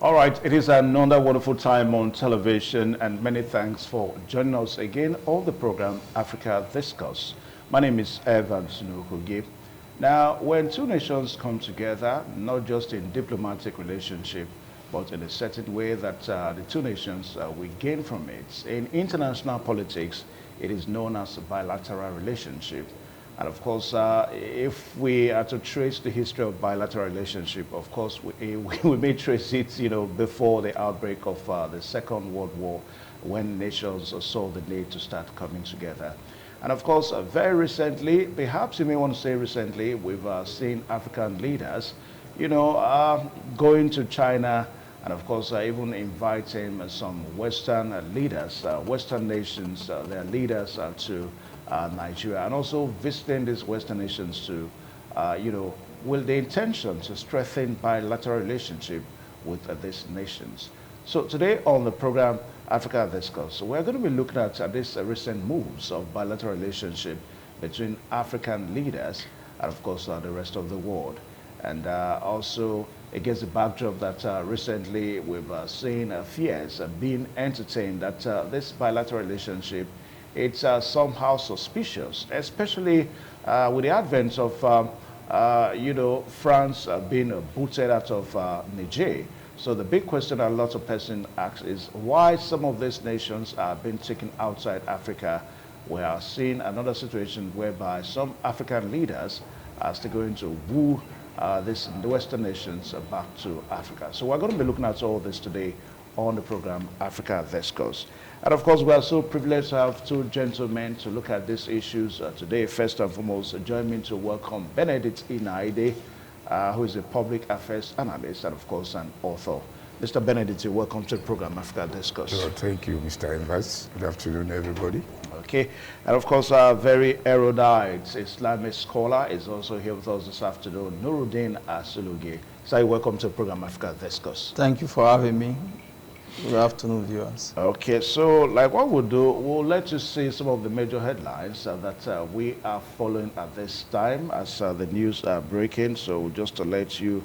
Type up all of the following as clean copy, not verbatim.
All right, it is another wonderful time on television, and many thanks for joining us again on the program Africa Discourse. My name is Evan Sunukugi. Now, when two nations come together, not just in diplomatic relationship, but in a certain way that the two nations will gain from it. In international politics, it is known as a bilateral relationship. And of course, if we are to trace the history of bilateral relationship, of course, we may trace it, before the outbreak of the Second World War, when nations saw the need to start coming together. And of course, very recently, perhaps you may want to say recently, we've seen African leaders, going to China, and of course, even inviting some Western leaders, Western nations, their leaders to Nigeria, and also visiting these Western nations to, with the intention to strengthen bilateral relationship with these nations. So today on the program Africa Discourse, we're going to be looking at these recent moves of bilateral relationship between African leaders and of course the rest of the world. And also against the backdrop that recently we've seen fears being entertained that this bilateral relationship, it's somehow suspicious, especially with the advent of, France being booted out of Niger. So the big question a lot of persons ask is why some of these nations are being taken outside Africa. We are seeing another situation whereby some African leaders are still going to woo the Western nations back to Africa. So we're going to be looking at all this today on the program Africa Discourse. And of course, we are so privileged to have two gentlemen to look at these issues today. First and foremost, join me to welcome Benedict Inaide, who is a public affairs analyst and of course an author. Mr. Benedict, welcome to the program Africa Discourse. Sure, thank you, Mr. Evans. Good afternoon, everybody. Okay, and of course, our very erudite Islamic scholar is also here with us this afternoon, Nuruddin Asulugi. So welcome to the program Africa Discourse. Thank you for having me. Good afternoon, viewers. Okay, so like what we'll do, we'll let you see some of the major headlines that we are following at this time as the news are breaking. So just to let you,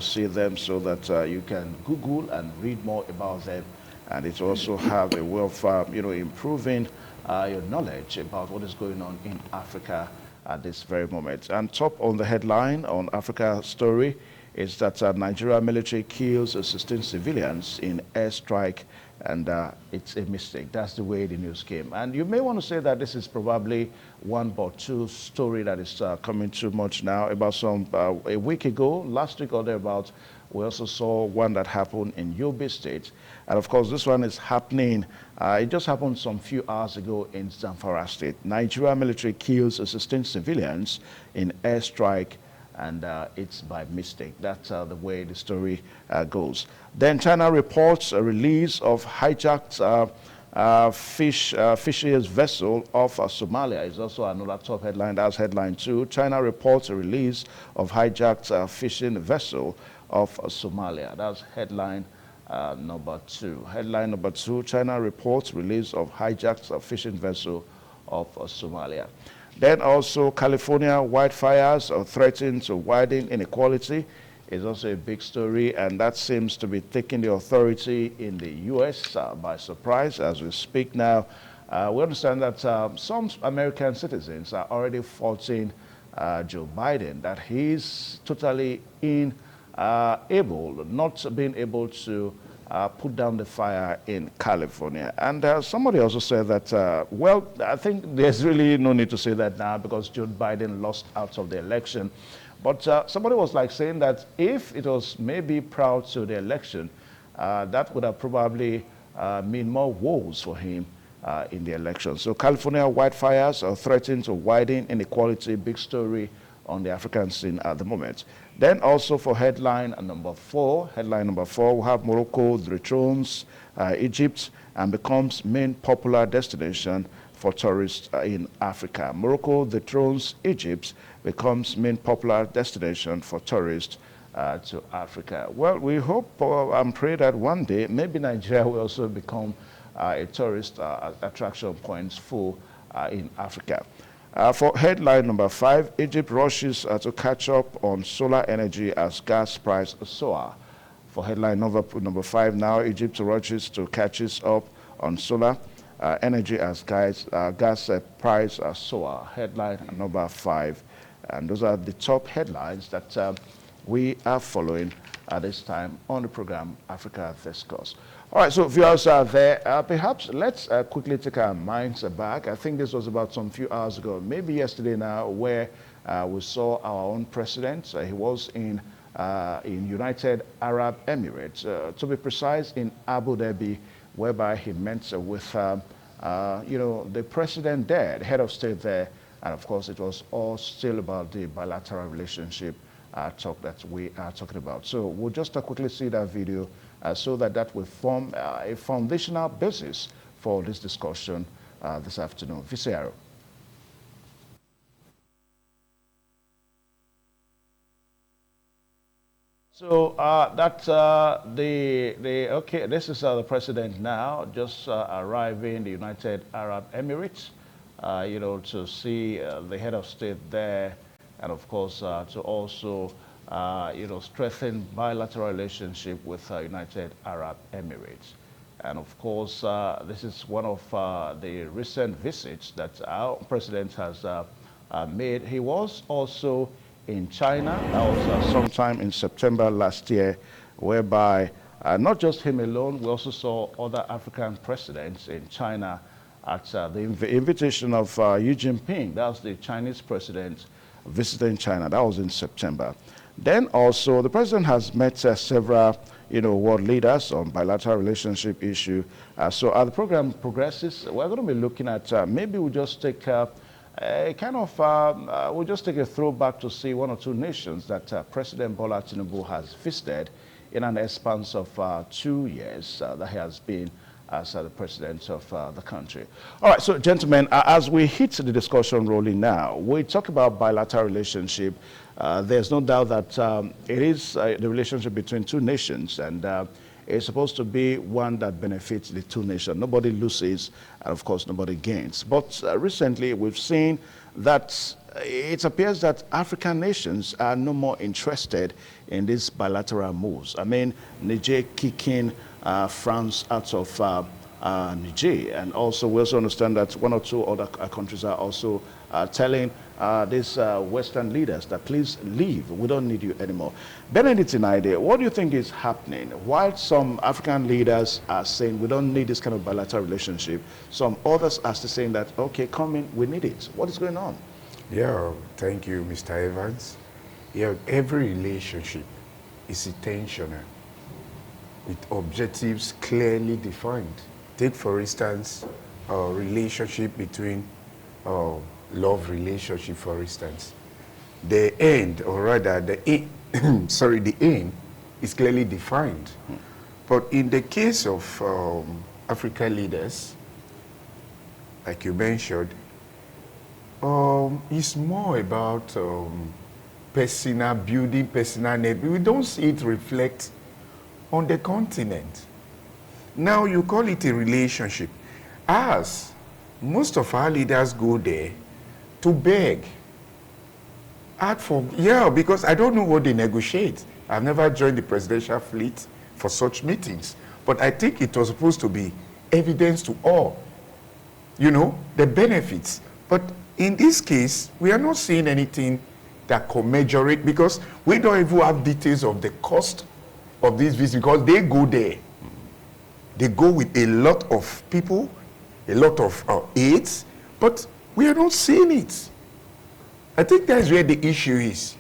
see them so that you can Google and read more about them. And it also have a way of, improving your knowledge about what is going on in Africa at this very moment. And top on the headline on Africa Story is that Nigeria military kills 16 civilians in airstrike, and it's a mistake. That's the way the news came. And you may want to say that this is probably one but two story that is coming too much now. About a week ago, last week or thereabout, we also saw one that happened in Yobe State. And of course, this one is happening, it just happened some few hours ago in Zamfara State. Nigeria military kills 16 civilians in airstrike, and it's by mistake. That's the way the story goes. Then China reports a release of hijacked fisheries vessel off Somalia. It's also another top headline. That's headline 2. China reports a release of hijacked fishing vessel off Somalia. That's headline number 2. Headline number 2, China reports release of hijacked fishing vessel off Somalia. Then also California wildfires threaten to widen inequality is also a big story, and that seems to be taking the authority in the U.S. By surprise as we speak now. We understand that some American citizens are already faulting Joe Biden, that he's totally not being able to put down the fire in California. And somebody also said that, well, I think there's really no need to say that now because Joe Biden lost out of the election. But somebody was like saying that if it was maybe proud to the election, that would have probably mean more woes for him in the election. So California wildfires are threatening to widen inequality, big story on the African scene at the moment. Then also for headline number 4, we have Morocco dethrones Egypt and becomes main popular destination for tourists in Africa. Morocco dethrones Egypt, becomes main popular destination for tourists to Africa. Well, we hope and pray that one day maybe Nigeria will also become a tourist attraction point for in Africa. For headline number 5, Egypt rushes to catch up on solar energy as gas price soar. For headline number 5 now, Egypt rushes to catches up on solar energy as gas price soar. Headline number 5. And those are the top headlines that we are following at this time on the program Africa Discourse. All right, so viewers are there. Perhaps let's quickly take our minds back. I think this was about some few hours ago, maybe yesterday now, where we saw our own president. He was in United Arab Emirates, to be precise, in Abu Dhabi, whereby he met with, the president there, the head of state there, and of course it was all still about the bilateral relationship talk that we are talking about. So we'll just quickly see that video so that will form a foundational basis for this discussion this afternoon. Visero. So okay, this is the president now, just arriving in the United Arab Emirates, to see the head of state there, and of course to also, strengthen bilateral relationship with United Arab Emirates. And of course, this is one of the recent visits that our president has made. He was also in China. That was sometime in September last year, whereby not just him alone, we also saw other African presidents in China at the invitation of Xi Jinping. That was the Chinese president visiting China. That was in September. Then also, the president has met several, world leaders on bilateral relationship issue. So as the program progresses, we're going to be looking at maybe we'll just take we'll just take a throwback to see one or two nations that President Bola Tinubu has visited in an expanse of 2 years that he has been as the president of the country. All right, so gentlemen, as we hit the discussion rolling now, we talk about bilateral relationship. There's no doubt that it is the relationship between two nations, and it's supposed to be one that benefits the two nations. Nobody loses, and of course, nobody gains. But recently, we've seen that it appears that African nations are no more interested in these bilateral moves. I mean, Niger kicking France out of Niger, and also we also understand that one or two other countries are also telling these Western leaders that please leave, we don't need you anymore. Benedict Inaide, what do you think is happening? While some African leaders are saying we don't need this kind of bilateral relationship, some others are still saying that, okay, come in, we need it. What is going on? Yeah, thank you, Mr. Evans. Yeah, every relationship is intentional, with objectives clearly defined. Take, for instance, a relationship between love relationship, for instance. The end, or rather the aim, sorry, the aim is clearly defined. But in the case of African leaders, like you mentioned, it's more about building personal net. We don't see it reflect on the continent. Now you call it a relationship. As most of our leaders go there to beg, because I don't know what they negotiate. I've never joined the presidential fleet for such meetings, but I think it was supposed to be evidence to all, the benefits. But in this case, we are not seeing anything that commensurate, because we don't even have details of the cost of this visit, because they go there. They go with a lot of people, a lot of aids, but we are not seeing it. I think that's where the issue is.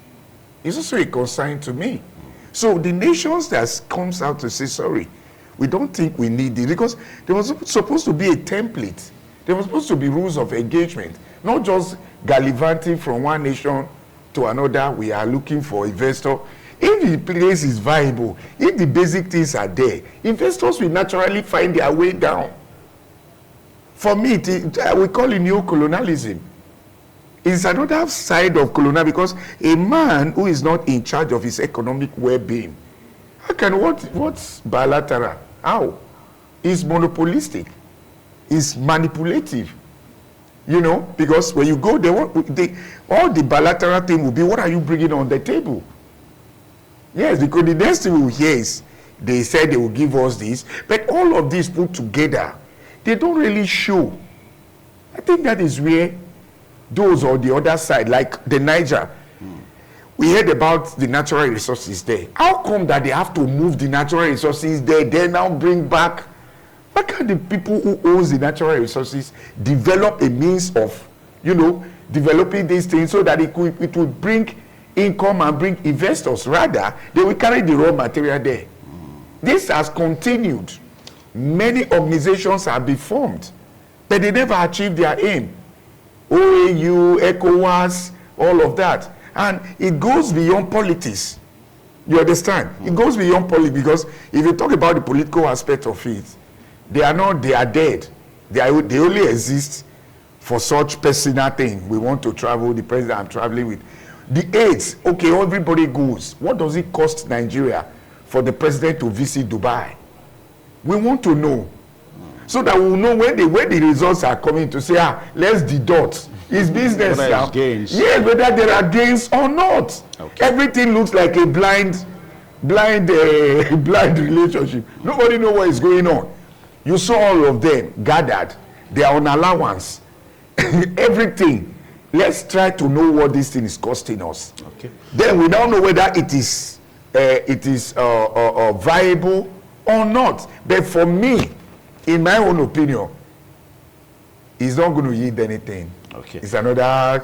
It's also a concern to me. So the nations that comes out to say, sorry, we don't think we need this, because there was supposed to be a template. There was supposed to be rules of engagement, not just gallivanting from one nation to another. We are looking for investor. If the place is viable, if the basic things are there, investors will naturally find their way down. For me, we call it neo-colonialism. It's another side of colonial, because a man who is not in charge of his economic well-being, what's bilateral? How? It's monopolistic. It's manipulative. Because when you go there, all the bilateral thing will be, what are you bringing on the table? Yes, because the next thing we will hear is, they said they will give us this. But all of this put together, they don't really show. I think that is where those on the other side, like the Niger, we heard about the natural resources there. How come that they have to move the natural resources there, then now bring back? Why can't the people who owns the natural resources develop a means of, you know, developing these things so that it will bring income and bring investors? Rather, they will carry the raw material there. This has continued. Many organizations have been formed, but they never achieved their aim. OAU, ECOWAS, all of that. And it goes beyond politics. You understand? It goes beyond politics, because if you talk about the political aspect of it, they are dead. They only exist for such personal thing. We want to travel, the president I'm traveling with. The AIDS, okay, everybody goes. What does it cost Nigeria for the president to visit Dubai? We want to know. So that we will know when the results are coming to say, let's deduct. It's business now. Yes, whether there are gains or not. Okay. Everything looks like a blind relationship. Nobody knows what is going on. You saw all of them gathered. They are on allowance. Everything. Let's try to know what this thing is costing us. Okay. Then we don't know whether it is viable or not. But for me, in my own opinion, it's not going to yield anything. Okay. It's another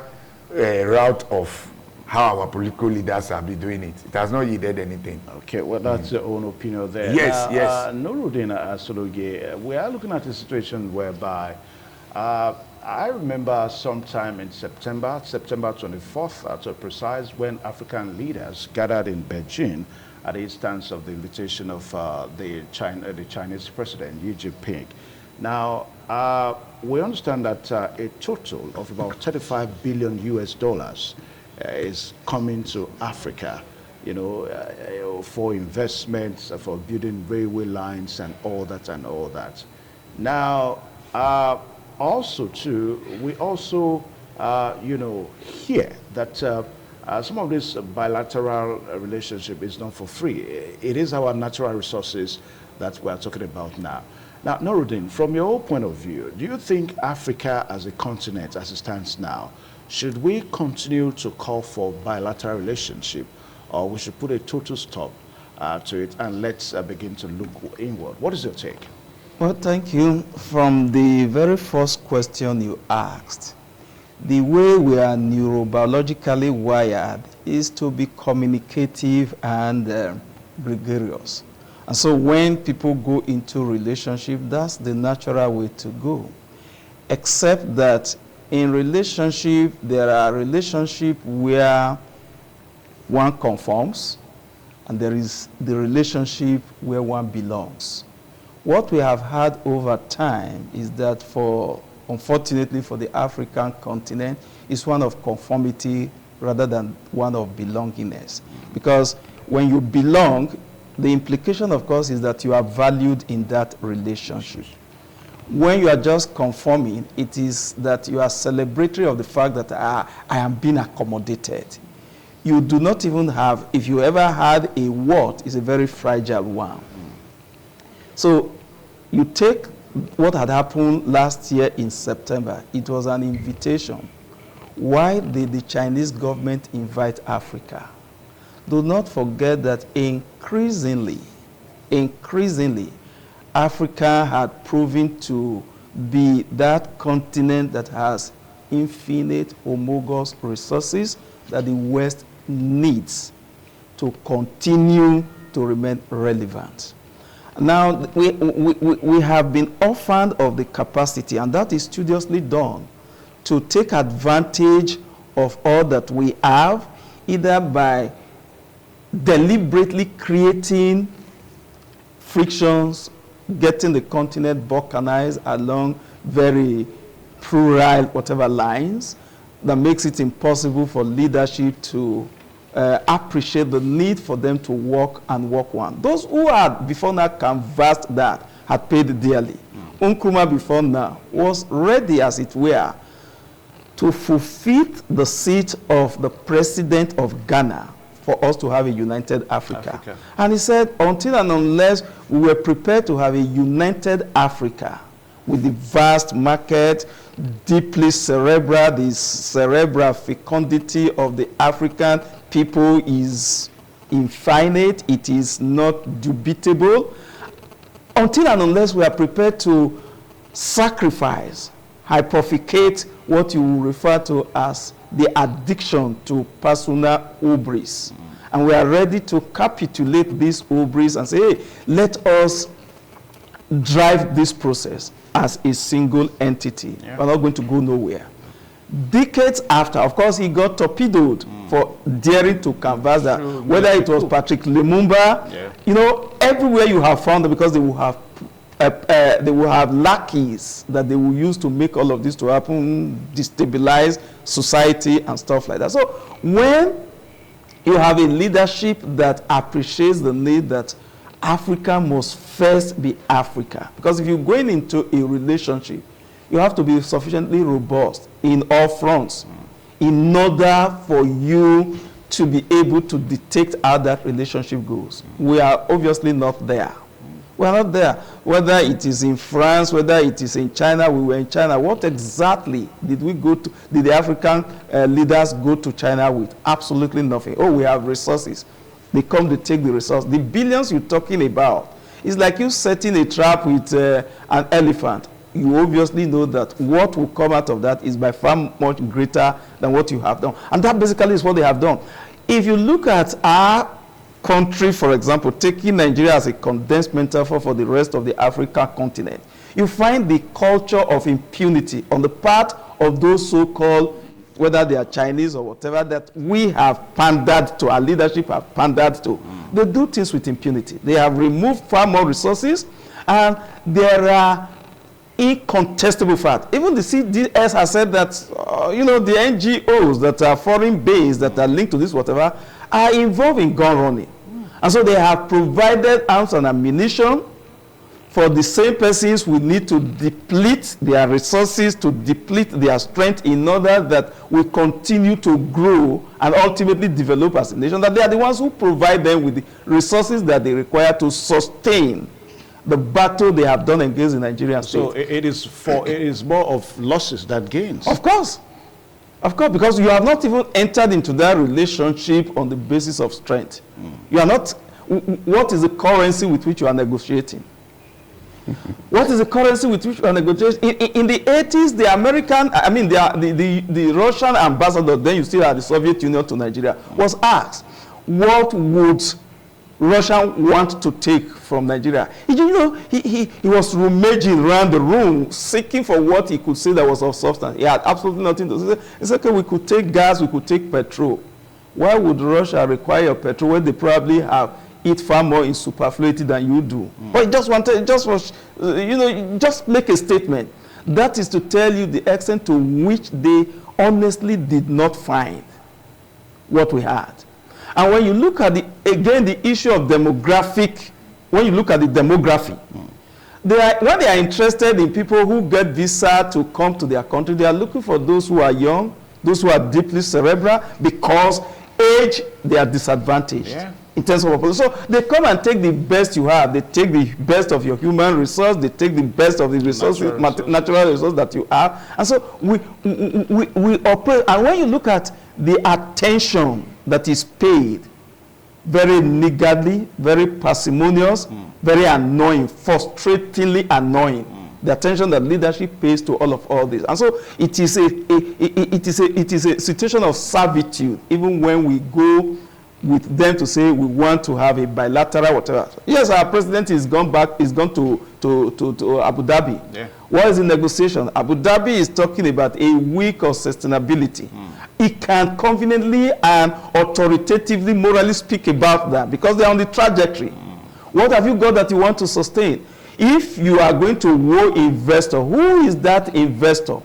route of how our political leaders have been doing it. It has not yielded anything. Okay, well, that's your own opinion there. Yes, yes. Nuruddin Asologe, we are looking at a situation whereby I remember sometime in September 24th, to be precise, when African leaders gathered in Beijing at the instance of the invitation of the Chinese president, Xi Jinping. Now, we understand that a total of about $35 billion is coming to Africa, you know, for investments, for building railway lines and all that and all that. Now, also too, we also, you know, hear that some of this bilateral relationship is not for free. It is our natural resources that we're talking about now. Now, Nuruddin, from your point of view, do you think Africa as a continent, as it stands now, should we continue to call for bilateral relationship, or we should put a total stop to it and let's begin to look inward? What is your take? Well, thank you. From the very first question you asked, the way we are neurobiologically wired is to be communicative and gregarious. And so when people go into relationship, that's the natural way to go. Except that in relationship, there are relationships where one conforms, and there is the relationship where one belongs. What we have had over time is that unfortunately for the African continent, is one of conformity rather than one of belongingness. Because when you belong, the implication, of course, is that you are valued in that relationship. When you are just conforming, it is that you are celebratory of the fact that I am being accommodated. You do not even have, if you ever had a word, it's a very fragile one. So you take what had happened last year in September. It was an invitation. Why did the Chinese government invite Africa? Do not forget that increasingly, Africa had proven to be that continent that has infinite homogeneous resources that the West needs to continue to remain relevant. Now, we have been orphaned of the capacity, and that is studiously done, to take advantage of all that we have, either by deliberately creating frictions, getting the continent balkanized along very plural whatever lines that makes it impossible for leadership to appreciate the need for them to work and work one. Those who had before now canvassed that had paid dearly. Nkrumah before now was ready, as it were, to fulfill the seat of the president of Ghana for us to have a united Africa. And he said, until and unless we were prepared to have a united Africa with the vast market, deeply cerebral, the cerebral fecundity of the African people is infinite, it is not dubitable. Until and unless we are prepared to sacrifice, hypothecate what you will refer to as the addiction to personal hubris. And we are ready to capitulate this hubris and say, hey, let us drive this process as a single entity. Yeah. We're not going to go nowhere. Decades after, of course, he got torpedoed for daring to canvass that, whether it was Patrick Lumumba, you know, everywhere you have found them, because they will have lackeys that they will use to make all of this to happen, destabilize society and stuff like that. So when you have a leadership that appreciates the need that Africa must first be Africa, because if you're going into a relationship, you have to be sufficiently robust in all fronts in order for you to be able to detect how that relationship goes. We are obviously not there. We are not there. Whether it is in France, whether it is in China, we were in China. What exactly did we go to? Did the African leaders go to China with? Absolutely nothing. Oh, we have resources. They come to take the resource. The billions you're talking about, it's like you setting a trap with an elephant. You obviously know that what will come out of that is by far much greater than what you have done. And that basically is what they have done. If you look at our country, for example, taking Nigeria as a condensed metaphor for the rest of the African continent, you find the culture of impunity on the part of those so-called, whether they are Chinese or whatever, that we have pandered to, our leadership have pandered to. They do things with impunity. They have removed far more resources, and there are incontestable fact. Even the CDS has said that, you know, the NGOs that are foreign-based, that are linked to this whatever, are involved in gun running. And so they have provided arms and ammunition for the same persons who need to deplete their resources, to deplete their strength in order that we continue to grow and ultimately develop as a nation, that they are the ones who provide them with the resources that they require to sustain the battle they have done against the Nigerian state. So it is more of losses than gains. Of course, because you have not even entered into that relationship on the basis of strength. You are not. What is the currency with which you are negotiating? What is the currency with which you are negotiating? In the 80s, the American, I mean, the Russian ambassador, then you still had the Soviet Union to Nigeria, was asked, what would Russia want to take from Nigeria? You know, he was rummaging around the room, seeking for what he could say that was of substance. He had absolutely nothing to say. He said, okay, we could take gas, we could take petrol. Why would Russia require petrol when they probably have it far more in superfluity than you do? But he just wanted, you know, just make a statement. That is to tell you the extent to which they honestly did not find what we had. And when you look at the issue of demographic, when you look at the demography, when they are interested in people who get visa to come to their country, they are looking for those who are young, those who are deeply cerebral, because age, they are disadvantaged in terms of population. So they come and take the best you have. They take the best of your human resource. They take the best of the resources, natural resource that you have. And so we operate. And when you look at the attention that is paid, very niggardly, very parsimonious, very annoying, frustratingly annoying. The attention that leadership pays to all this. And so it is a situation of servitude, even when we go with them to say we want to have a bilateral whatever. Yes, our president is gone to Abu Dhabi. Yeah. What is the negotiation? Abu Dhabi is talking about a week of sustainability. It can conveniently and authoritatively, morally speak about that because they're on the trajectory. What have you got that you want to sustain? If you are going to war investor, who is that investor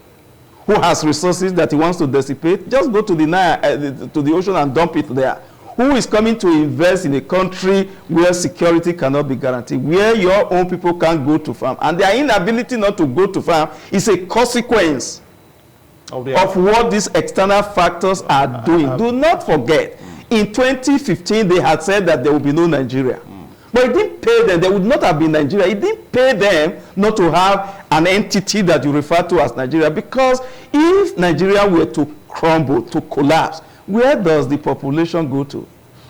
who has resources that he wants to dissipate? Just go to the ocean and dump it there. Who is coming to invest in a country where security cannot be guaranteed, where your own people can't go to farm? And their inability not to go to farm is a consequence of what these external factors are doing. Do not forget, In 2015, they had said that there will be no Nigeria. But it didn't pay them. There would not have been Nigeria. It didn't pay them not to have an entity that you refer to as Nigeria. Because if Nigeria were to crumble, to collapse, where does the population go to?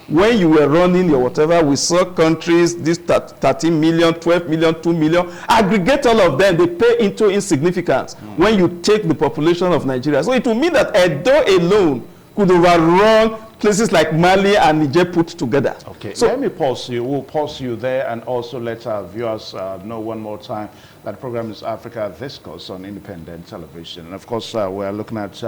When you were running your whatever, we saw countries, this 13 million, 12 million, 2 million, aggregate all of them, they pay into insignificance when you take the population of Nigeria. So it will mean that Edo alone could overrun places like Mali and Niger put together. Okay, so let me pause you. We'll pause you there and also let our viewers know one more time that the program is Africa Discourse on independent television. And of course, we're looking at,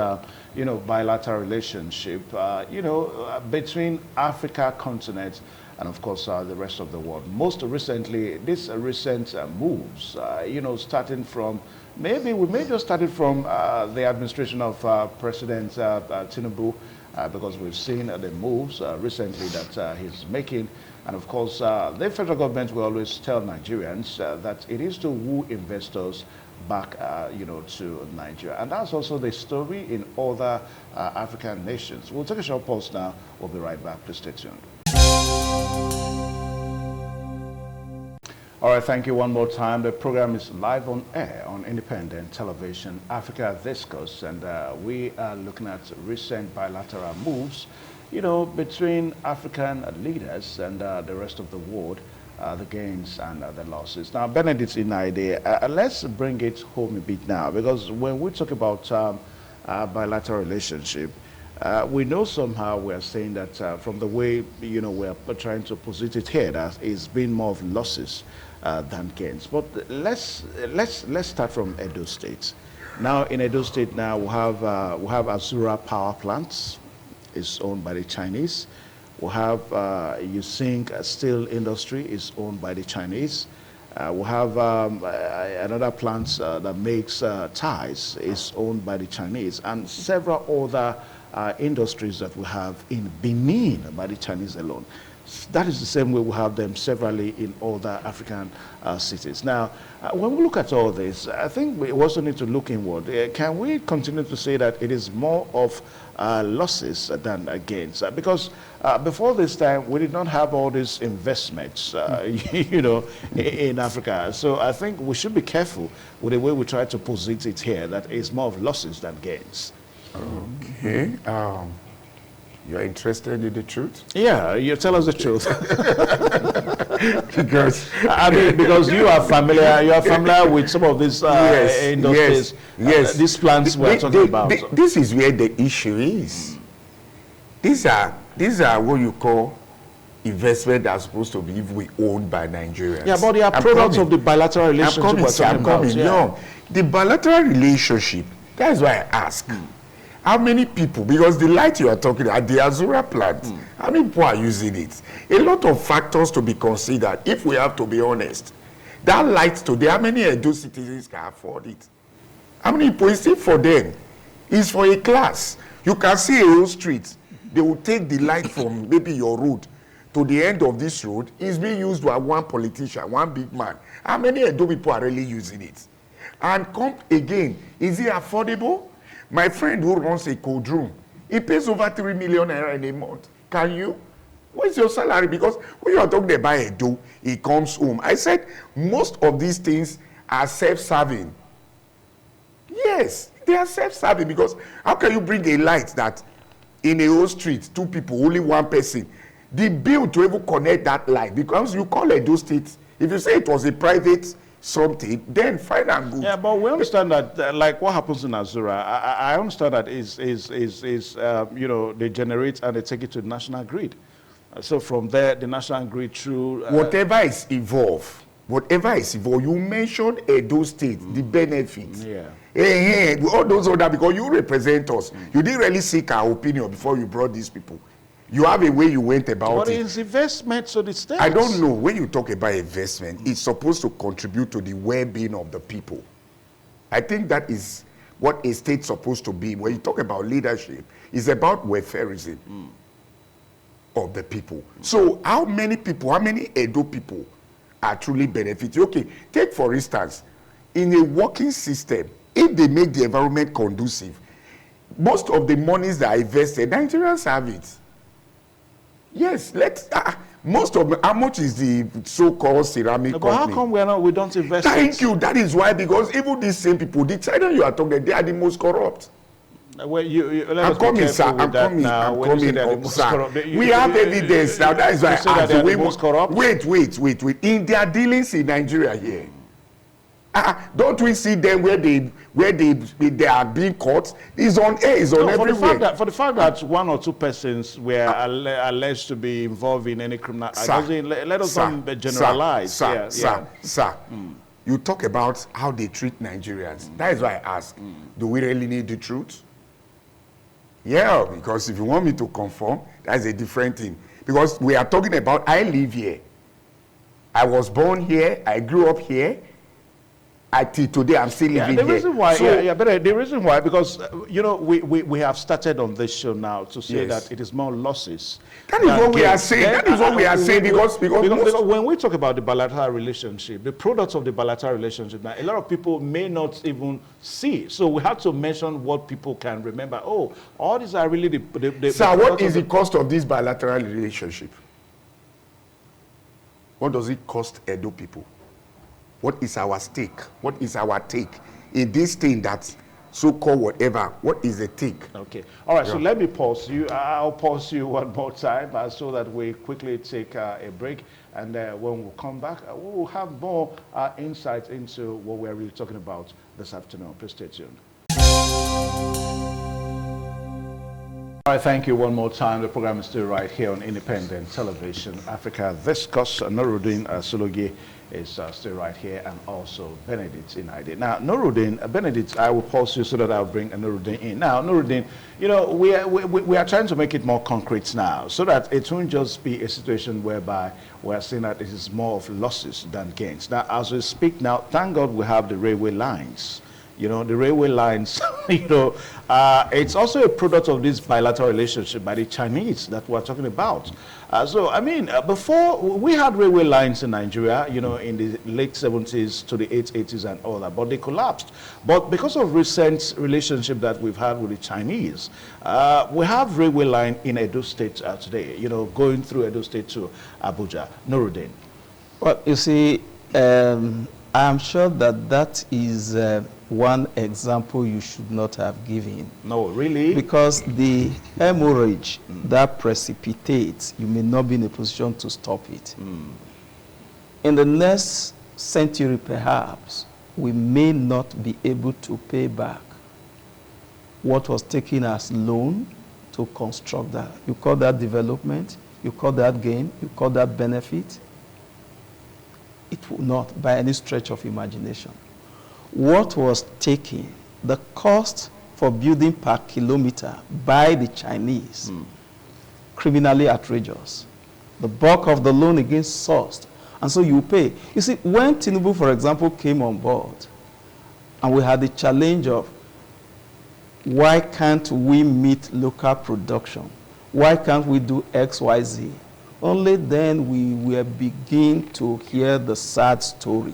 you know, bilateral relationship, you know, between Africa continent and of course the rest of the world. Most recently, these recent moves, you know, starting from, maybe we may just started from the administration of President Tinubu, because we've seen the moves recently that he's making. And of course, the federal government will always tell Nigerians that it is to woo investors back, you know, to Nigeria. And that's also the story in other African nations. We'll take a short pause now. We'll be right back. Please stay tuned. All right, thank you one more time. The program is live on air on independent television, Africa Discourse, and we are looking at recent bilateral moves, you know, between African leaders and the rest of the world, the gains and the losses. Now, Benedict Inaide, let's bring it home a bit now, because when we talk about bilateral relationship, we know somehow we're saying that from the way, you know, we're trying to position it here, that it's been more of losses than gains. But let's start from Edo State. Now in Edo State, now we have Azura power plants, is owned by the Chinese. We have Using steel industry is owned by the Chinese. We have another plant that makes ties is owned by the Chinese, and several other industries that we have in Benin by the Chinese alone. That is the same way we have them severally in other African cities. Now, when we look at all this, I think we also need to look inward. Can we continue to say that it is more of losses than gains? Because before this time, we did not have all these investments, you know, in Africa. So I think we should be careful with the way we try to position it here, that it's more of losses than gains. Okay. You're interested in the truth? Yeah, you tell us the truth. Because I mean, because you are familiar with some of these industries, these plants we're talking about. This is where the issue is. These are what you call investment that are supposed to be owned by Nigerians. Yeah, but they are products of the bilateral relationship I'm coming. No, the bilateral relationship, that's why I ask. How many people, because the light you are talking about, the Azura plant, how many people are using it? A lot of factors to be considered, if we have to be honest. That light today, how many Edo citizens can afford it? How many people is it for them? It's for a class. You can see a whole street. They will take the light from maybe your road to the end of this road. It's being used by one politician, one big man. How many Edo people are really using it? And come again, is it affordable? My friend who runs a cold room, he pays over 3 million naira in a month. Can you? What's your salary? Because when you are talking about Edo, he comes home. I said most of these things are self-serving. Yes, they are self-serving, because how can you bring a light that in a whole street, 2 people, only 1 person, the bill to even connect that light, because you call Edo State, if you say it was a private something, then fine and good. Yeah, but we understand that, like what happens in Azura, I understand that is you know, they generate and they take it to the national grid. So from there, the national grid through... whatever is involved, you mentioned Edo State, the benefits. Yeah. All those other, because you represent us. You didn't really seek our opinion before you brought these people. You have a way you went about but it. But it's investment, so the state. I don't know. When you talk about investment, it's supposed to contribute to the well-being of the people. I think that is what a state's supposed to be. When you talk about leadership, it's about welfareism of the people. So how many people, how many Edo people are truly benefiting? Okay, take for instance, in a working system, if they make the environment conducive, most of the monies that are invested, Nigerians have it. Yes, let's. Most of how much is the so-called ceramic But how company? come we don't invest? Thank you. That is why, because even these same people, the China you are talking, they are the most corrupt. Well, let I'm us be coming, careful sir. with I'm that coming. now. I'm When you say coming, they're the most sir. corrupt, We have evidence now. That is why I say that asked they are you. the most corrupt? Wait. In their dealings in Nigeria here, don't we see them where they are being caught? It's on air. It's on everywhere. For the fact that one or two persons were alleged to be involved in any criminal, let us not generalize. Sir. You talk about how they treat Nigerians. That is why I ask, do we really need the truth? Yeah, because if you want me to conform, that's a different thing. Because we are talking about, I live here. I was born here. I grew up here. Until today, I'm still living the here. Reason why, so, but the reason why, because, we have started on this show now to say that it is more losses. That is what we are saying. That is what we are saying because when we talk about the bilateral relationship, the products of the bilateral relationship, now, a lot of people may not even see. So we have to mention what people can remember. Oh, all these are really the Sir, what is the cost of this bilateral relationship? What does it cost Edo people? What is our stake? What is our take in this thing that's so-called whatever? What is the take? Okay. All right, so let me pause you. I'll pause you one more time so that we quickly take a break. And when we come back, we will have more insights into what we're really talking about this afternoon. Please stay tuned. All right, thank you one more time. The program is still right here on Independent Television, Africa Discourse. Nuruddin Sologi is still right here, and also Benedict Inaide. Now, Nuruddin, Benedict, I will pause you so that I'll bring Nuruddin in. Now, Nuruddin, we are trying to make it more concrete now, so that it won't just be a situation whereby we're saying that it is more of losses than gains. Now, as we speak now, thank God we have the railway lines. The railway lines, it's also a product of this bilateral relationship by the Chinese that we're talking about. Before we had railway lines in Nigeria, in the late 70s to the 80s and all that, but they collapsed. But because of recent relationship that we've had with the Chinese, we have railway line in Edo State today, going through Edo State to Abuja. Nuruddin. Well, you see, I'm sure that is one example you should not have given. No, really? Because the hemorrhage that precipitates, you may not be in a position to stop it. In the next century, perhaps, we may not be able to pay back what was taken as loan to construct that. You call that development, you call that gain, you call that benefit. It will not, by any stretch of imagination. What was taken, the cost for building per kilometer by the Chinese, criminally outrageous. The bulk of the loan against sourced. And so you pay. You see, when Tinubu, for example, came on board, and we had the challenge of why can't we meet local production? Why can't we do X, Y, Z? Only then we will begin to hear the sad story,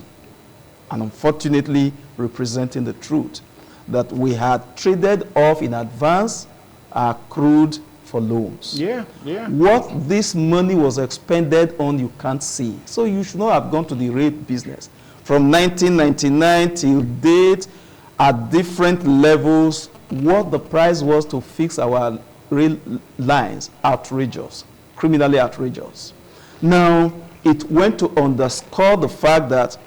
and unfortunately representing the truth, that we had traded off in advance our crude for loans. What this money was expended on, you can't see. So you should not have gone to the rail business. From 1999 till date, at different levels, what the price was to fix our rail lines, outrageous. Criminally outrageous. Now, it went to underscore the fact that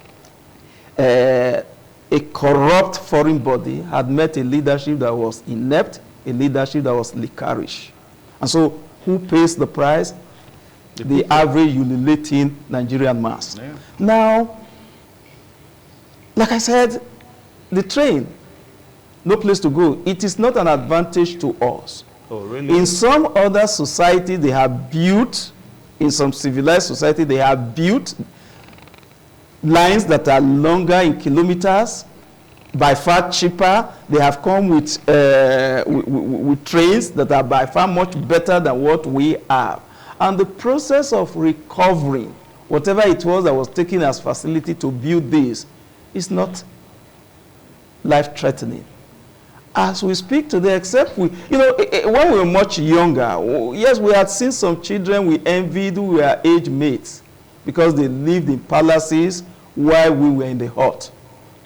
a corrupt foreign body had met a leadership that was inept, a leadership that was licorice. And so, who pays the price? The average ululating Nigerian mass. Yeah. Now, like I said, the train, no place to go. It is not an advantage to us. Oh, really? In some other society, they have built, in some civilized society, they have built lines that are longer in kilometers, by far cheaper. They have come with trains that are by far much better than what we have. And the process of recovering whatever it was that was taken as facility to build this is not life-threatening. as we speak today, except we, you know, when we were much younger, yes, we had seen some children we envied who were age mates because they lived in palaces while we were in the hut.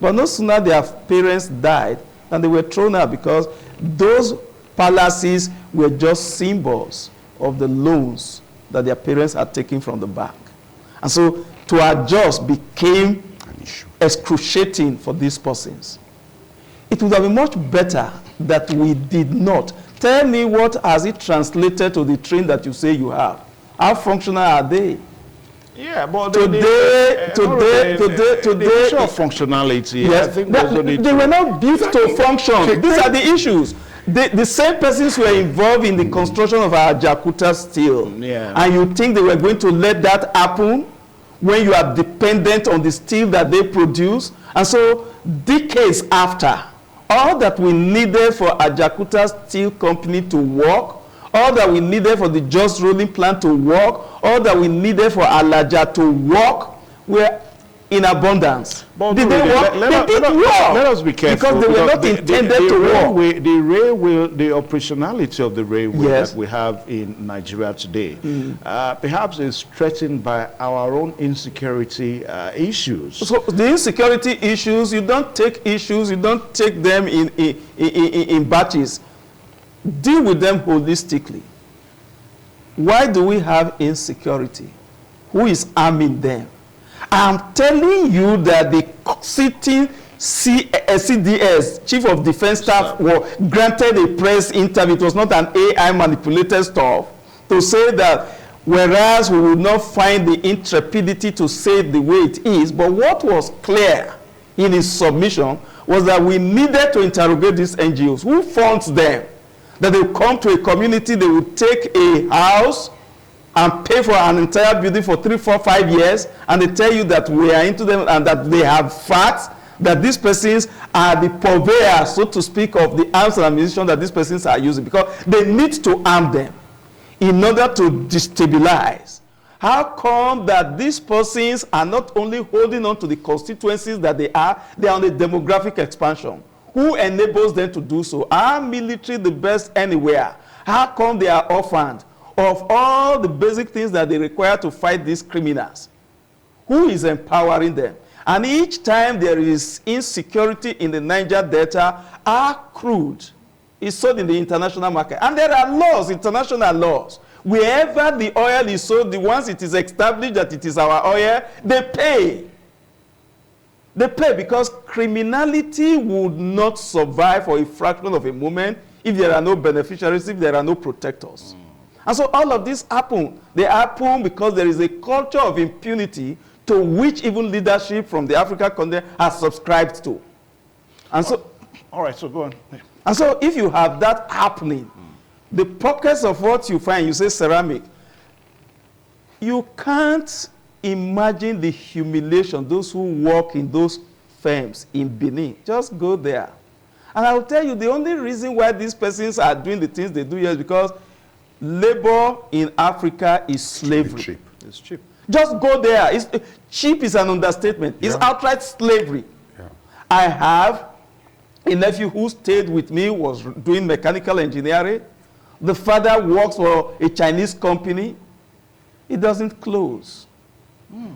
But no sooner their parents died than they were thrown out, because those palaces were just symbols of the loans that their parents had taken from the bank. And so to adjust became An issue. excruciating for these persons. It would have been much better that we did not. Tell me, what has it translated to the train that you say you have? How functional are they? Yeah, but Today, the issue of functionality, yes, I think they were not built to function. These are the issues. The same persons were involved in the construction of our Jakarta steel. Yeah. And you think they were going to let that happen when you are dependent on the steel that they produce? And so, decades after, all that we needed for a Jakarta Steel Company to work, all that we needed for the Just Rolling plant to work, all that we needed for Alaja to work, were in abundance. But did they work? They did work. Let us be careful. Because they were not intended to work. The railway, the operationality of the railway Yes. that we have in Nigeria today, perhaps is threatened by our own insecurity issues. So the insecurity issues, you don't take them in batches. Deal with them holistically. Why do we have insecurity? Who is arming them? I'm telling you that the sitting CDS, Chief of Defense Staff, granted a press interview. It was not an AI manipulated stuff, to say that whereas we would not find the intrepidity to say it the way it is, but what was clear in his submission was that we needed to interrogate these NGOs. Who funds them? That they come to a community, they will take a house and pay for an entire building for 3, 4, 5 years, and they tell you that we are into them and that they have facts, that these persons are the purveyors, so to speak, of the arms and ammunition that these persons are using, because they need to arm them in order to destabilize. How come that these persons are not only holding on to the constituencies that they are on the demographic expansion? Who enables them to do so? Are military the best anywhere? How come they are orphaned of all the basic things that they require to fight these criminals? Who is empowering them? And each time there is insecurity in the Niger Delta, our crude is sold in the international market. And there are laws, international laws. Wherever the oil is sold, the ones it is established that it is our oil, they pay. They pay, because criminality would not survive for a fraction of a moment if there are no beneficiaries, if there are no protectors. And so all of this happen. They happen because there is a culture of impunity to which even leadership from the African continent has subscribed to. And so, all right, so go on. And so if you have that happening, the pockets of what you find, you say ceramic, you can't imagine the humiliation, those who work in those firms in Benin. Just go there. And I will tell you, the only reason why these persons are doing the things they do here is because labor in Africa is slavery. Cheap. It's cheap. Just go there. Cheap is an understatement. It's outright slavery. Yeah. I have a nephew who stayed with me, was doing mechanical engineering. The father works for a Chinese company. It doesn't close.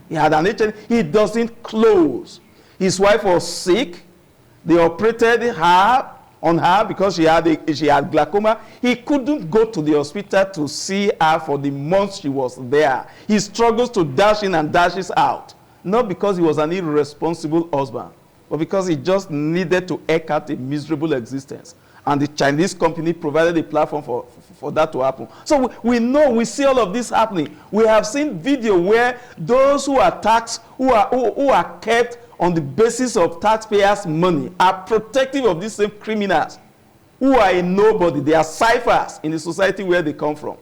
He had an HN, he doesn't close. His wife was sick. They operated on her because she had glaucoma. He couldn't go to the hospital to see her for the months she was there. He struggles to dash in and dashes out. Not because he was an irresponsible husband, but because he just needed to eke out a miserable existence. And the Chinese company provided a platform for that to happen. So we know, we see all of this happening. We have seen video where those who are taxed, who are kept on the basis of taxpayers' money, are protective of these same criminals who are a nobody. They are ciphers in the society where they come from.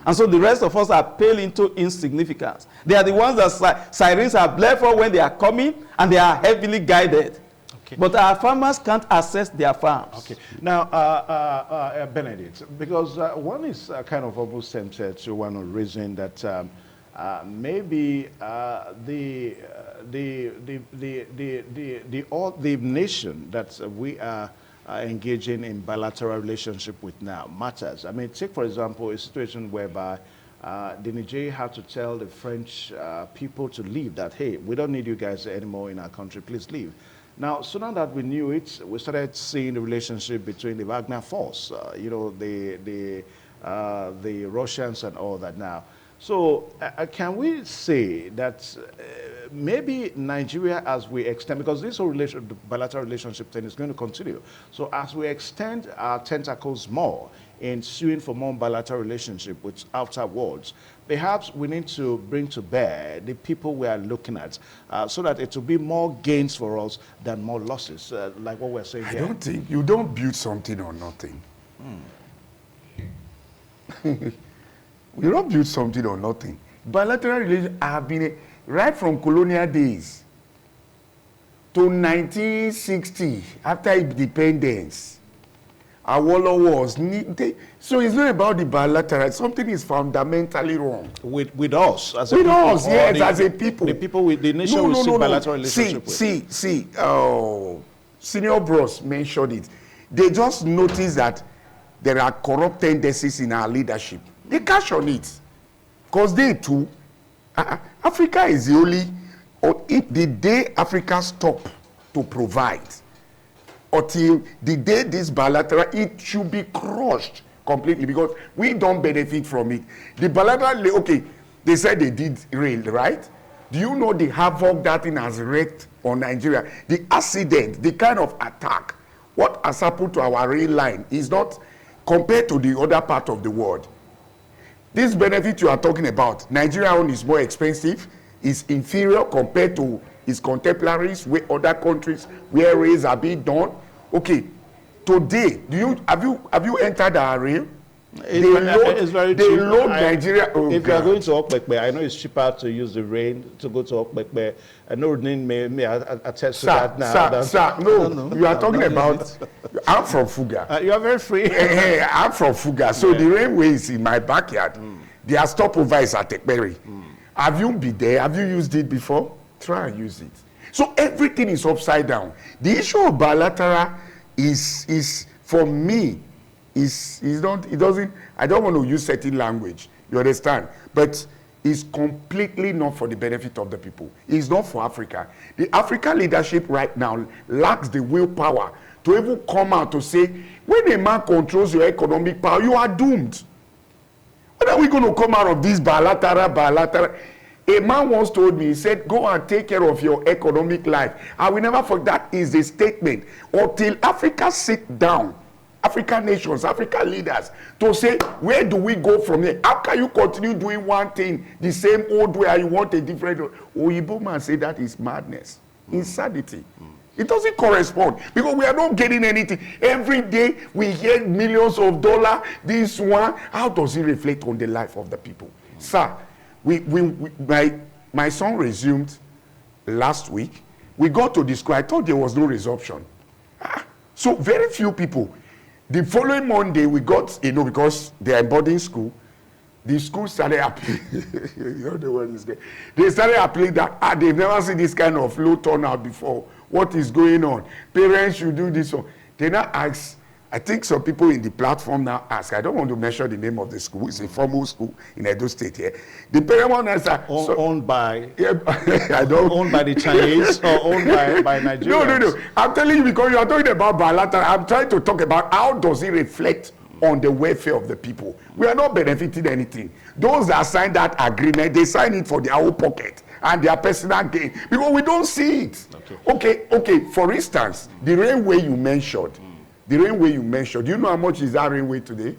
And so the rest of us are pale into insignificance. They are the ones that sirens are blared for when they are coming, and they are heavily guided. Okay. But our farmers can't access their farms. Okay. Now, Benedict, because one is kind of almost tempted to want to reason that maybe the nation that we are engaging in bilateral relationship with now matters. I mean, take, for example, a situation whereby the Nigeria had to tell the French people to leave, that, hey, we don't need you guys anymore in our country, please leave. Now, sooner that we knew it, we started seeing the relationship between the Wagner force, you know, the Russians and all that now. So can we say that maybe Nigeria, as we extend, because this whole bilateral relationship thing is going to continue. So as we extend our tentacles more in suing for more bilateral relationship with outer worlds, perhaps we need to bring to bear the people we are looking at so that it will be more gains for us than more losses, like what we're saying here. I don't think, you don't build something on nothing. We don't build something on nothing. Bilateral relations have been, right from colonial days to 1960, after independence, Awolowo was, so it's not about the bilateral, something is fundamentally wrong. With us, as a with people? Us, yes, as a people. The people with the nation will see bilateral relationship with. See, Senior Bros mentioned it. They just noticed that there are corrupt tendencies in our leadership. They cash on it. Because they too, Africa is the only, or if the day Africa stop to provide, until the day this bilateral, it should be crushed completely because we don't benefit from it. The bilateral, okay, they said they did rail, right? Do you know the havoc that thing has wreaked on Nigeria? The accident, the kind of attack, what has happened to our rail line is not compared to the other part of the world. This benefit you are talking about, Nigeria own is more expensive, is inferior compared to its contemporaries, where other countries where rails are being done. Okay, today, have you entered our rail? They load Nigeria. Oh, if you are going to Okpekpe, I know it's cheaper to use the rail to go to Okpekpe. I know may attest to that now. Sir, no, you are talking about. I'm from Fuga. You are very free. I'm from Fuga, so the railway is in my backyard. Their stopover is at Tekperi. Have you been there? Have you used it before? Try and use it. So everything is upside down. The issue of bilateral is for me. It doesn't, I don't want to use certain language, you understand? But it's completely not for the benefit of the people. It's not for Africa. The African leadership right now lacks the willpower to even come out to say, when a man controls your economic power, you are doomed. When are we going to come out of this bilateral? A man once told me, he said, go and take care of your economic life. I will never forget, that is a statement. Until Africa sit down, African nations, African leaders, to say, where do we go from here? How can you continue doing one thing the same old way and you want a different? Oyibo man say that is madness, insanity. It doesn't correspond because we are not getting anything. Every day we hear millions of dollars, this one. How does it reflect on the life of the people? Sir, my son resumed last week. We got to discuss. I thought there was no resumption. So very few people. The following Monday, we got, because they are in boarding school, the school started appealing. You know the word is there. They started appealing that, they've never seen this kind of low turnout before. What is going on? Parents should do this. They now ask, I think some people in the platform now ask, I don't want to mention the name of the school, it's a formal school in Edo State here. The parent one answer, owned by, I don't, owned by the Chinese or owned by Nigerians? No. I'm telling you because you are talking about bilateral. I'm trying to talk about how does it reflect on the welfare of the people. We are not benefiting anything. Those that signed that agreement, they sign it for their own pocket and their personal gain because we don't see it. Okay. For instance, the railway you mentioned, do you know how much is that railway today?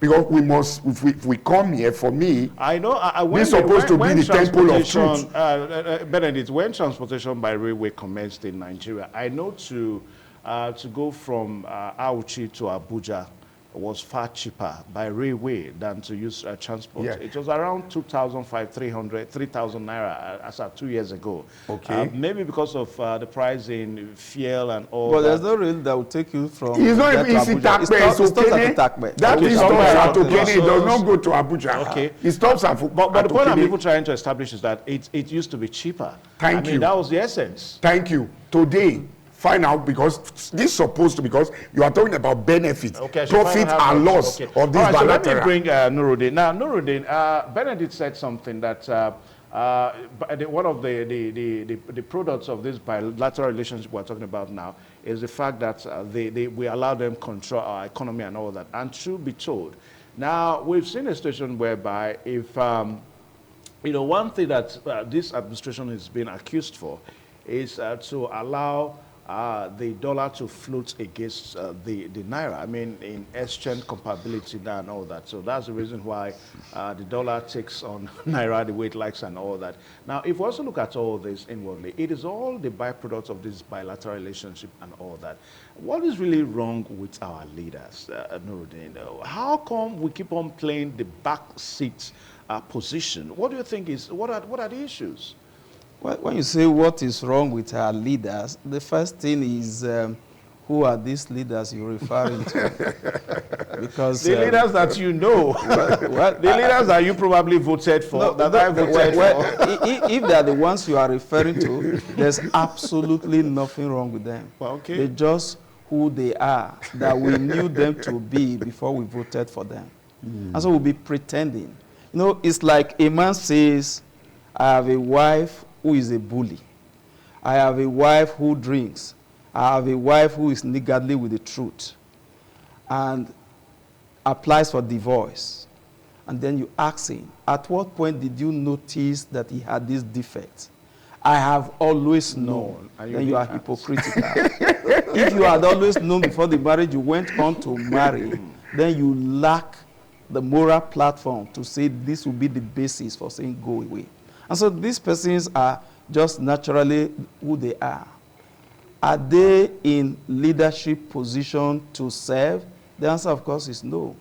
Because we must, if we come here, for me, I know. We're supposed to be the temple of truth. Benedict, when transportation by railway commenced in Nigeria, I know to go from Auchi to Abuja was far cheaper by railway than to use transport. Yeah. It was around 2,500, 3,000 naira as of 2 years ago. Okay. Maybe because of the price in fuel and all. But there's no rail that will take you from. It's not even easy Takpe. That is stops at Okene. It does not go to Abuja. Okay. It stops at But the point I'm even trying to establish is that it used to be cheaper. Thank you. That was the essence. Thank you. Today, Fine now, because this is supposed to, because you are talking about benefits, okay, profit and loss of this bilateral. So let me bring Nuruddin. Now, Nuruddin, Benedict said something that one of the products of this bilateral relationship we're talking about now is the fact that we allow them control our economy and all that. And truth be told, now we've seen a situation whereby if one thing that this administration is being accused for is to allow the dollar to float against the naira. I mean, in exchange compatibility now and all that. So that's the reason why the dollar takes on naira the way it likes and all that. Now, if we also look at all this inwardly, it is all the byproduct of this bilateral relationship and all that. What is really wrong with our leaders, Nuruddin? How come we keep on playing the back seat position? What do you think is, what are the issues? Well, when you say what is wrong with our leaders, the first thing is who are these leaders you're referring to? Because the leaders that you know, the leaders that you probably voted for, I voted for. If they're the ones you are referring to, there's absolutely nothing wrong with them. Well, okay. They're just who they are, that we knew them to be before we voted for them. And so we'll be pretending. You know, it's like a man says, I have a wife who is a bully. I have a wife who drinks. I have a wife who is niggardly with the truth and applies for divorce. And then you ask him, at what point did you notice that he had this defect? I have always known. Then you are hypocritical. If you had always known before the marriage you went on to marry, then you lack the moral platform to say this will be the basis for saying go away. And so these persons are just naturally who they are. Are they in leadership position to serve? The answer, of course, is no.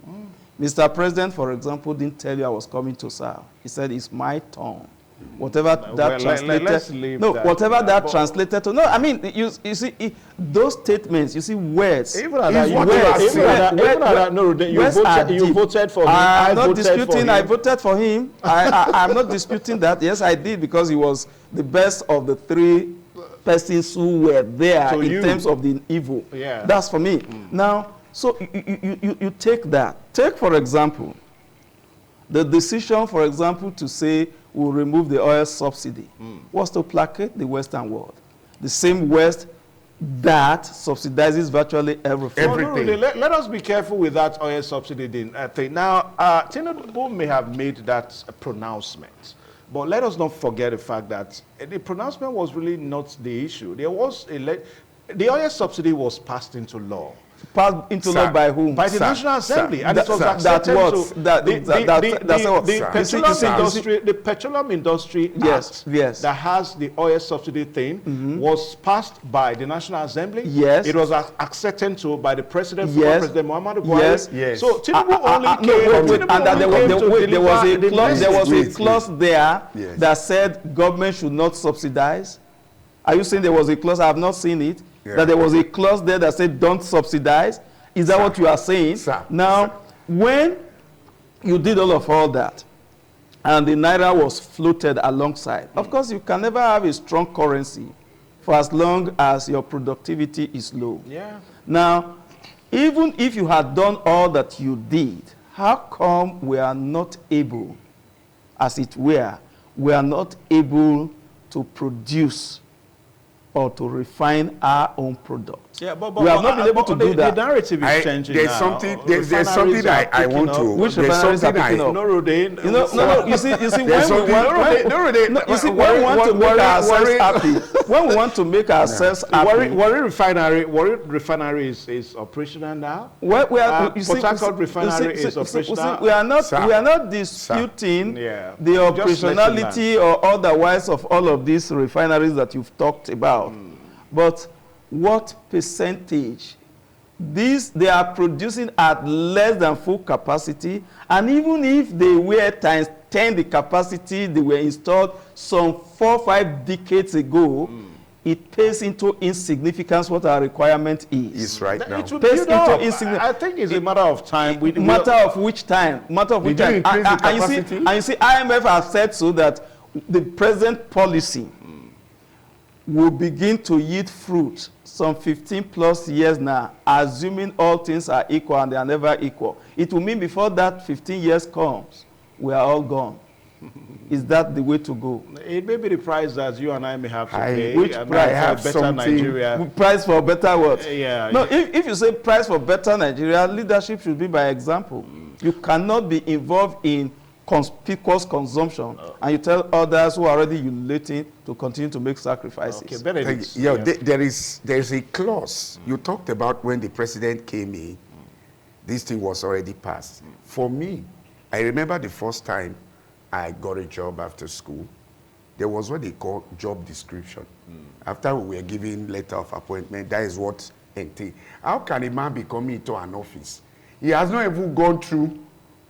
Mr. President, for example, didn't tell you I was coming to serve. He said, it's my turn. Whatever that translated, whatever that translated to. No, I mean, you see, those statements, you see, words. Even at you voted for him. I'm not disputing. I voted for him. I'm not disputing that. Yes, I did, because he was the best of the three persons who were there in terms of the evil. Yeah. That's for me. Now, so you take that. Take, for example, the decision, for example, to say we'll remove the oil subsidy was to placate the Western world. The same West that subsidizes virtually everything. Let us be careful with that oil subsidy thing. Now, Tinubu may have made that pronouncement, but let us not forget the fact that the pronouncement was really not the issue. There was the oil subsidy was passed into law. Passed into law by whom? By the National Assembly. And it was accepted the petroleum industry act that has the oil subsidy thing was passed by the National Assembly. Yes. It was accepted to by the President, President Muhammadu Buhari. Yes. So Tinubu only came and that there was a clause there that said government should not subsidize. Are you saying there was a clause? I have not seen it. Yeah. That there was a clause there that said don't subsidize. Is that what you are saying? Now, when you did all that, and the naira was floated alongside, of course you can never have a strong currency for as long as your productivity is low. Yeah. Now, even if you had done all that you did, how come we are not able, as it were, we are not able to produce or to refine our own products? Yeah, but we have not been able to do that. The narrative is changing there's now. Something I want to. Which refineries are picking up? No, you see, when we want to make ourselves happy, when we want to make ourselves happy. Warri refinery is operational now. Port Harcourt refinery is operational. We are not disputing the operationality or otherwise of all of these refineries that you've talked about. But what percentage? They are producing at less than full capacity, and even if they were times 10 the capacity they were installed some 4 or 5 decades ago, it pays into insignificance what our requirement is. It's right now. It will build up. I think it's a matter of time. Matter of which time? And you see, IMF has said so that the present policy will begin to yield fruit some 15 plus years now, assuming all things are equal and they are never equal. It will mean before that 15 years comes, we are all gone. Is that the way to go? It may be the price that you and I may have to pay. Which price? For better Nigeria. Price for better what? Yeah. No, if you say price for better Nigeria, leadership should be by example. You cannot be involved in conspicuous consumption and you tell others who are already ululating to continue to make sacrifices. Okay, Benedict. Yeah, there is a clause. You talked about when the president came in, this thing was already passed. For me, I remember the first time I got a job after school, there was what they call job description. After we were given letter of appointment, that is what entails. How can a man be coming into an office? He has not even gone through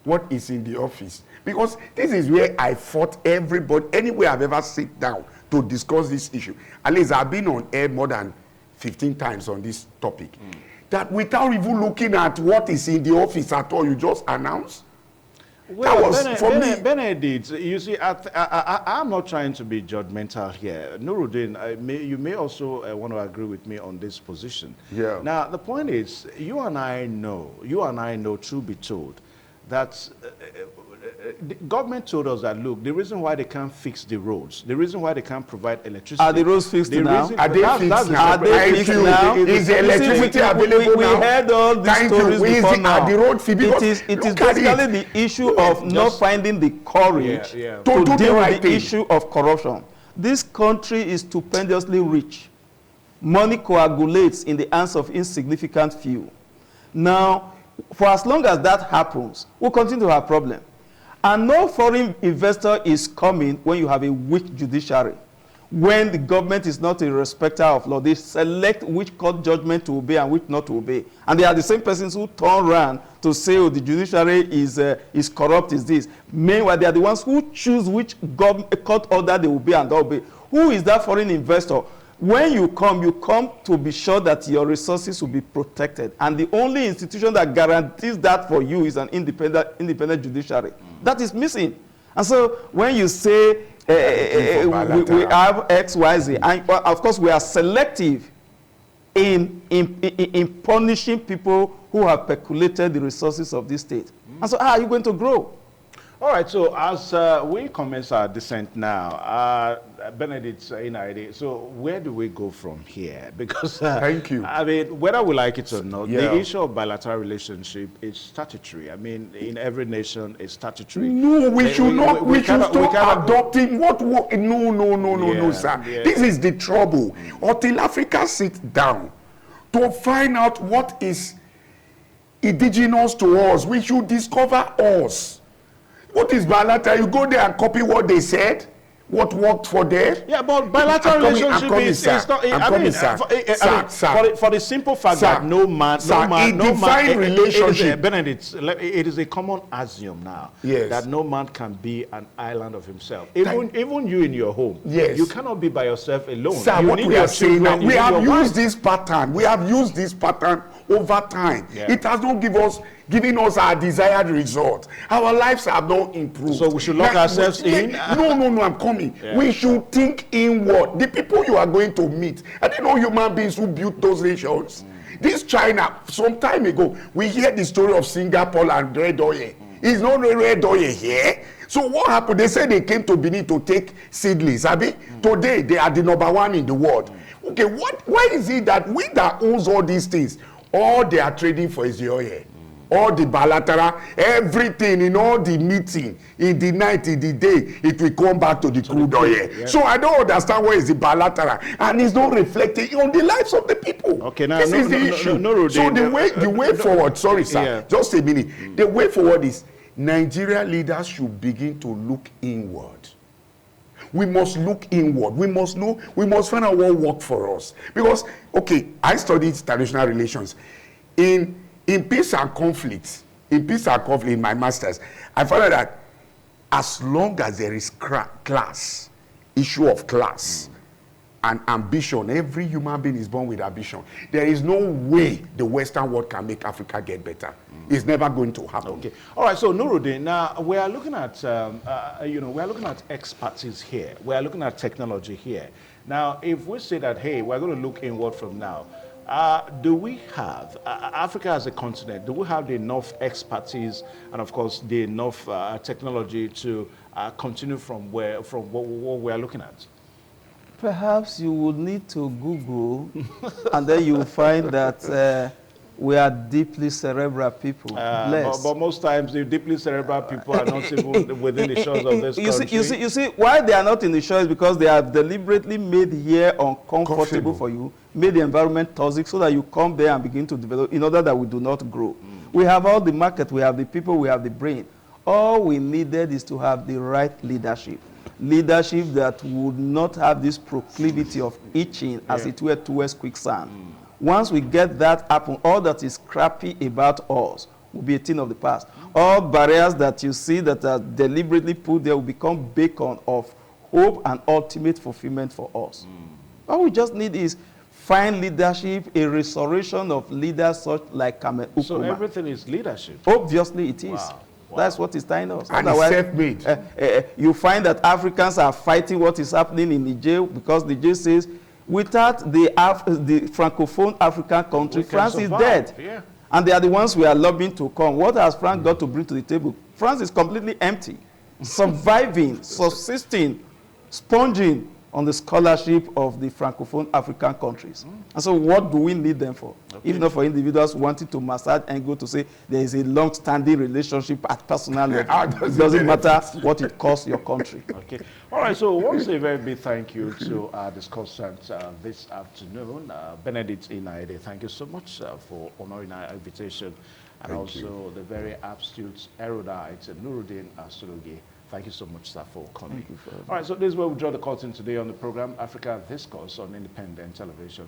what is in the office. Because this is where I fought everybody, anywhere I've ever sit down to discuss this issue. At least I've been on air more than 15 times on this topic. That without even looking at what is in the office at all, you just announce. Well, that was, for me, Benedict, you see, I'm not trying to be judgmental here. Nuruddin, you may also want to agree with me on this position. Yeah. Now, the point is, you and I know, truth be told, that the government told us that, look, the reason why they can't fix the roads, the reason why they can't provide electricity. Are the roads fixed now? Are they fixed now? Are they fixed now? Is the electricity available now? We heard all these stories before now. Are the road fixed? It is basically the issue of not finding the courage to deal with the issue of corruption. This country is stupendously rich. Money coagulates in the hands of insignificant few. Now, for as long as that happens, we'll continue to have problems. And no foreign investor is coming when you have a weak judiciary. When the government is not a respecter of law, they select which court judgment to obey and which not to obey. And they are the same persons who turn around to say, oh, the judiciary is corrupt, is this. Meanwhile, they are the ones who choose which court order they obey and don't obey. Who is that foreign investor? When you come to be sure that your resources will be protected. And the only institution that guarantees that for you is an independent judiciary. That is missing. And so when you say we have X, Y, Z, and of course we are selective in punishing people who have peculated the resources of this state. And so how are you going to grow? All right, so as we commence our descent now, Benedict, so where do we go from here? Because thank you. I mean, whether we like it or not, the issue of bilateral relationship is statutory. I mean, in every nation, it's statutory. No, we should not. We should stop adopting what? No, sir. Yeah. This is the trouble. Until Africa sits down to find out what is indigenous to us, we should discover us. What is bilateral? You go there and copy what they said, what worked for them. Yeah, but bilateral relationship is not. For the simple fact that no man, Benedict, it is a common axiom now that no man can be an island of himself. Even you in your home, you cannot be by yourself alone. Sir, you what we are saying now, we have used this pattern. We have used this pattern over time. It has not giving us our desired result. Our lives have not improved. So we should lock ourselves in? No, I'm coming. We should think inward. The people you are going to meet, I don't know human beings who built those nations. This China, some time ago, we hear the story of Singapore and red oil. It's not red oil here. So what happened? They said they came to Benin to take seedlings. Today, they are the #1 in the world. Okay, why is it that we that owns all these things, all they are trading for is the oil? All the bilateral, everything in all the meeting, in the night, in the day, it will come back to the crude oil. Yeah. So I don't understand what is the bilateral, and it's not reflecting on the lives of the people. Okay, now this is the issue. So the way forward, sorry sir, just a minute. The way forward is Nigeria leaders should begin to look inward. We must look inward. We must know. We must find out what worked for us. Because okay, I studied international relations in peace and conflict, in my master's, I found out that as long as there is class, issue of class, and ambition, every human being is born with ambition. There is no way the Western world can make Africa get better. It's never going to happen. Okay. All right. So Nuruddin, now we are looking at, we are looking at expertise here. We are looking at technology here. Now, if we say that, hey, we're going to look inward from now, do we have, Africa as a continent, do we have enough expertise and, of course, the enough technology to continue from what we're looking at? Perhaps you would need to Google, and then you will find that we are deeply cerebral people, blessed. But most times, the deeply cerebral people are not even within the shores of this country. You see, why they are not in the shores? Because they are deliberately made here uncomfortable for you, made the environment toxic so that you come there and begin to develop in order that we do not grow. We have all the market, we have the people, we have the brain. All we needed is to have the right leadership. Leadership that would not have this proclivity of itching as it were towards quicksand. Once we get that happen, all that is crappy about us will be a thing of the past. All barriers that you see that are deliberately put there will become beacon of hope and ultimate fulfillment for us. All we just need is fine leadership, a restoration of leaders such like Kamen Nkrumah. So everything is leadership? Obviously it is. Wow. That's what is tying us. And it's self-made. You find that Africans are fighting what is happening in Niger because Niger says, without the Francophone African country, France is dead. Yeah. And they are the ones we are lobbying to come. What has France got to bring to the table? France is completely empty, surviving, subsisting, sponging on the scholarship of the Francophone African countries. And so what do we need them for? If not for individuals wanting to massage and go to say there is a long-standing relationship at personal level. It doesn't matter what it costs your country. Okay. All right, so once a very big thank you to our discussant this afternoon, Benedict Inaide. Thank you so much for honoring our invitation. And also the very astute erudite Nuruddin Sulugi. Thank you so much, sir, for coming. Thank you for All right, so this is where we draw the curtain today on the program Africa Discourse on Independent Television.